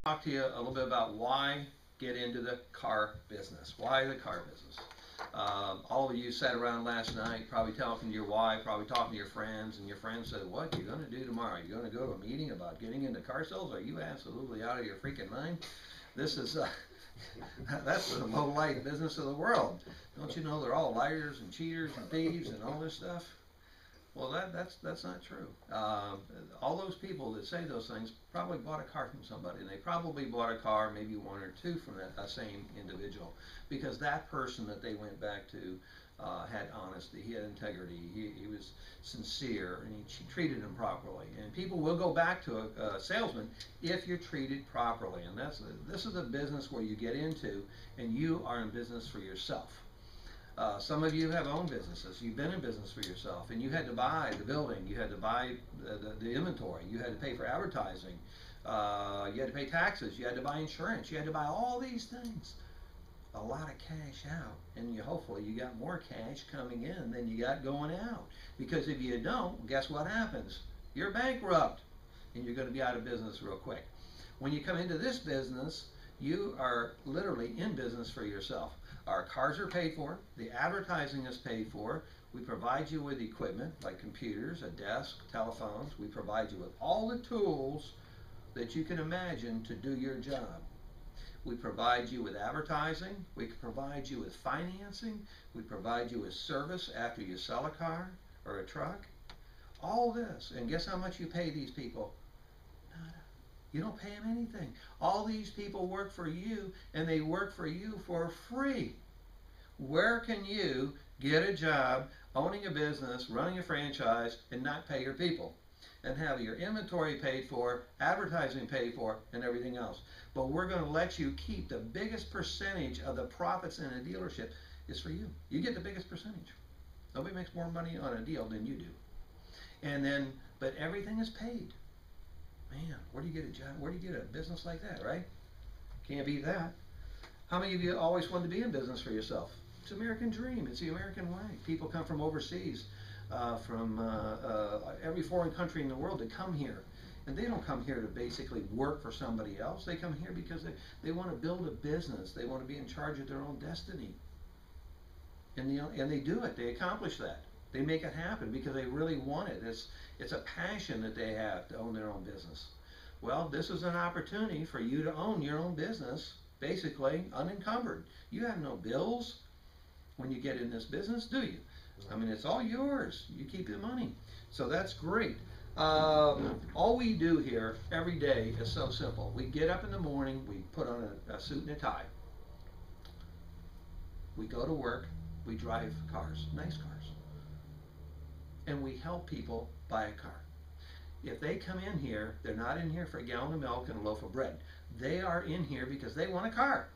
talk to you a little bit about why get into the car business. Why the car business? All of you sat around last night probably talking to your wife, probably talking to your friends, and your friends said, what are you going to do tomorrow? You're going to go to a meeting about getting into car sales? Are you absolutely out of your freaking mind? This is, that's the low-light business of the world. Don't you know they're all liars and cheaters and thieves and all this stuff? Well, that's not true. All those people that say those things probably bought a car from somebody, and they probably bought a car, maybe one or two from that same individual, because that person that they went back to had honesty, he had integrity, he was sincere, and he treated them properly. And people will go back to a salesman if you're treated properly, and this is a business where you get into, and you are in business for yourself. Some of you have owned businesses. You've been in business for yourself, and you had to buy the building, you had to buy the inventory, you had to pay for advertising, you had to pay taxes, you had to buy insurance, you had to buy all these things. A lot of cash out, and hopefully you got more cash coming in than you got going out. Because if you don't, guess what happens? You're bankrupt, and you're going to be out of business real quick. When you come into this business, you are literally in business for yourself. Our cars are paid for, the advertising is paid for, we provide you with equipment like computers, a desk, telephones, we provide you with all the tools that you can imagine to do your job. We provide you with advertising, we provide you with financing, we provide you with service after you sell a car or a truck. All this, and guess how much you pay these people? Nada. You don't pay them anything. All these people work for you, and they work for you for free. Where can you get a job owning a business, running a franchise, and not pay your people? And have your inventory paid for, advertising paid for, and everything else. But we're going to let you keep the biggest percentage of the profits in a dealership is for you. You get the biggest percentage. Nobody makes more money on a deal than you do. And then, but everything is paid. Man, where do you get a job? Where do you get a business like that, right? Can't beat that. How many of you always wanted to be in business for yourself? It's the American dream. It's the American way. People come from overseas, from every foreign country in the world to come here. And they don't come here to basically work for somebody else. They come here because they want to build a business. They want to be in charge of their own destiny. And they do it. They accomplish that. They make it happen because they really want it. It's a passion that they have to own their own business. Well, this is an opportunity for you to own your own business, basically unencumbered. You have no bills when you get in this business, do you? I mean, it's all yours. You keep the money. So that's great. All we do here every day is so simple. We get up in the morning, we put on a suit and a tie. We go to work, we drive cars, nice cars. And we help people buy a car. If they come in here, they're not in here for a gallon of milk and a loaf of bread. They are in here because they want a car.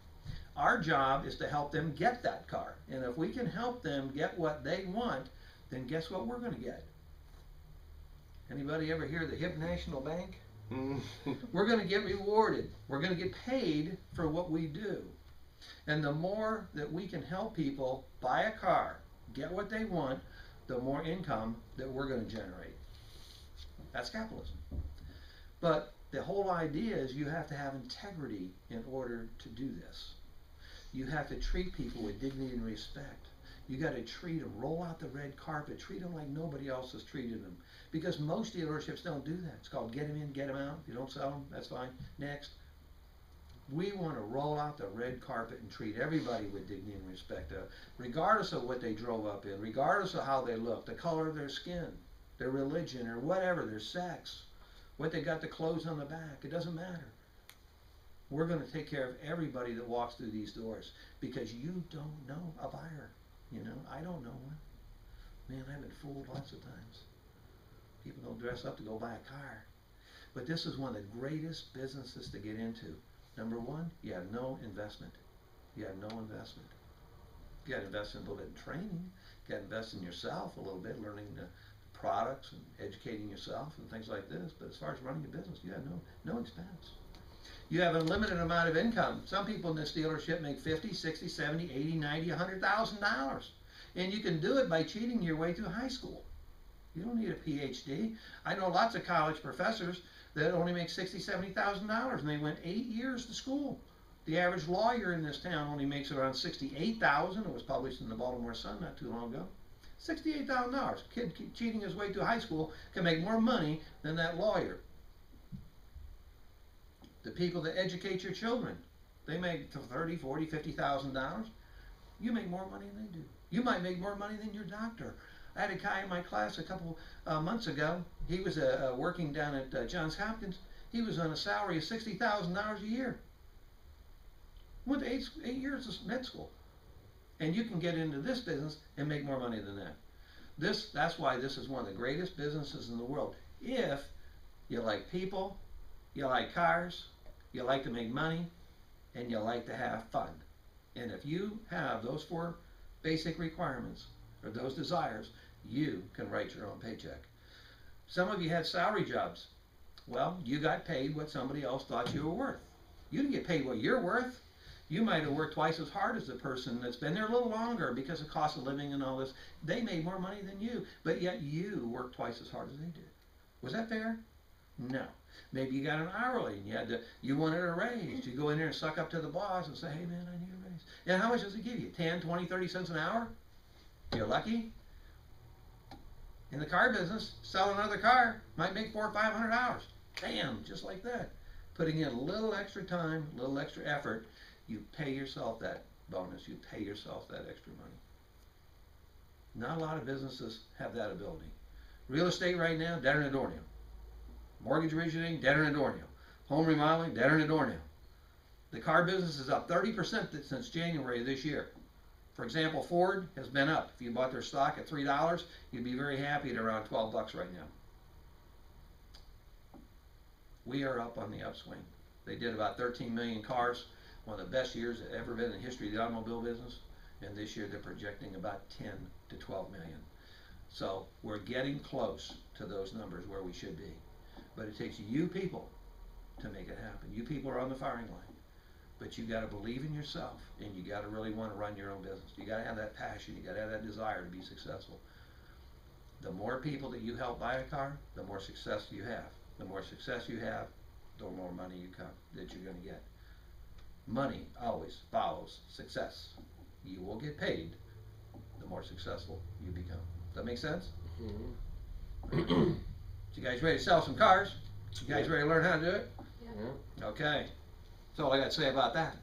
Our job is to help them get that car. And if we can help them get what they want, then guess what we're going to get? Anybody ever hear the Hip National Bank? We're going to get rewarded. We're going to get paid for what we do. And the more that we can help people buy a car, get what they want, the more income that we're going to generate. That's capitalism. But the whole idea is you have to have integrity in order to do this. You have to treat people with dignity and respect. You got to treat them, roll out the red carpet, treat them like nobody else has treated them. Because most dealerships don't do that. It's called get them in, get them out. If you don't sell them, that's fine. Next. We want to roll out the red carpet and treat everybody with dignity and respect, regardless of what they drove up in, regardless of how they look, the color of their skin, their religion, or whatever, their sex, what they got the clothes on the back. It doesn't matter. We're going to take care of everybody that walks through these doors because you don't know a buyer. You know, I don't know one. Man, I've been fooled lots of times. People don't dress up to go buy a car. But this is one of the greatest businesses to get into. Number one, you have no investment. You have no investment. You got to invest in a little bit in training. You got to invest in yourself a little bit, learning the products and educating yourself and things like this. But as far as running a business, you have no expense. You have a limited amount of income. Some people in this dealership make $50, $60, $70, $80, $90, $100,000. And you can do it by cheating your way through high school. You don't need a PhD. I know lots of college professors that only make $60,000, $70,000, and they went 8 years to school. The average lawyer in this town only makes around $68,000. It was published in the Baltimore Sun not too long ago. $68,000. Kid cheating his way through high school can make more money than that lawyer. The people that educate your children, they make $30,000, $40,000, $50,000. You make more money than they do. You might make more money than your doctor. I had a guy in my class a couple months ago. He was working down at Johns Hopkins. He was on a salary of $60,000 a year. Went to 8 years of med school. And you can get into this business and make more money than that. That's why this is one of the greatest businesses in the world. If you like people, you like cars, you like to make money, and you like to have fun. And if you have those 4 basic requirements, or those desires, you can write your own paycheck. Some of you had salary jobs. Well, you got paid what somebody else thought you were worth. You didn't get paid what you're worth. You might have worked twice as hard as the person that's been there a little longer because of cost of living and all this. They made more money than you, but yet you worked twice as hard as they did. Was that fair? No. Maybe you got an hourly and you wanted a raise. You go in there and suck up to the boss and say, hey man, I need a raise. And how much does it give you? 10, 20, 30 cents an hour? You're lucky. In the car business, selling another car might make $400 or $500. Bam, just like that. Putting in a little extra time, a little extra effort, you pay yourself that bonus. You pay yourself that extra money. Not a lot of businesses have that ability. Real estate right now, dead in a doornail. Mortgage originating, dead in a doornail. Home remodeling, dead in a doornail. The car business is up 30% since January of this year. For example, Ford has been up. If you bought their stock at $3, you'd be very happy at around $12 right now. We are up on the upswing. They did about 13 million cars, one of the best years that ever been in the history of the automobile business. And this year they're projecting about 10 to 12 million. So we're getting close to those numbers where we should be. But it takes you people to make it happen. You people are on the firing line. But you got to believe in yourself, and you got to really want to run your own business. You got to have that passion. You got to have that desire to be successful. The more people that you help buy a car, the more success you have. The more success you have, the more money that you're going to get. Money always follows success. You will get paid the more successful you become. Does that make sense? Mm-hmm. You guys ready to sell some cars? You guys ready to learn how to do it? Yeah. Okay. That's all I got to say about that.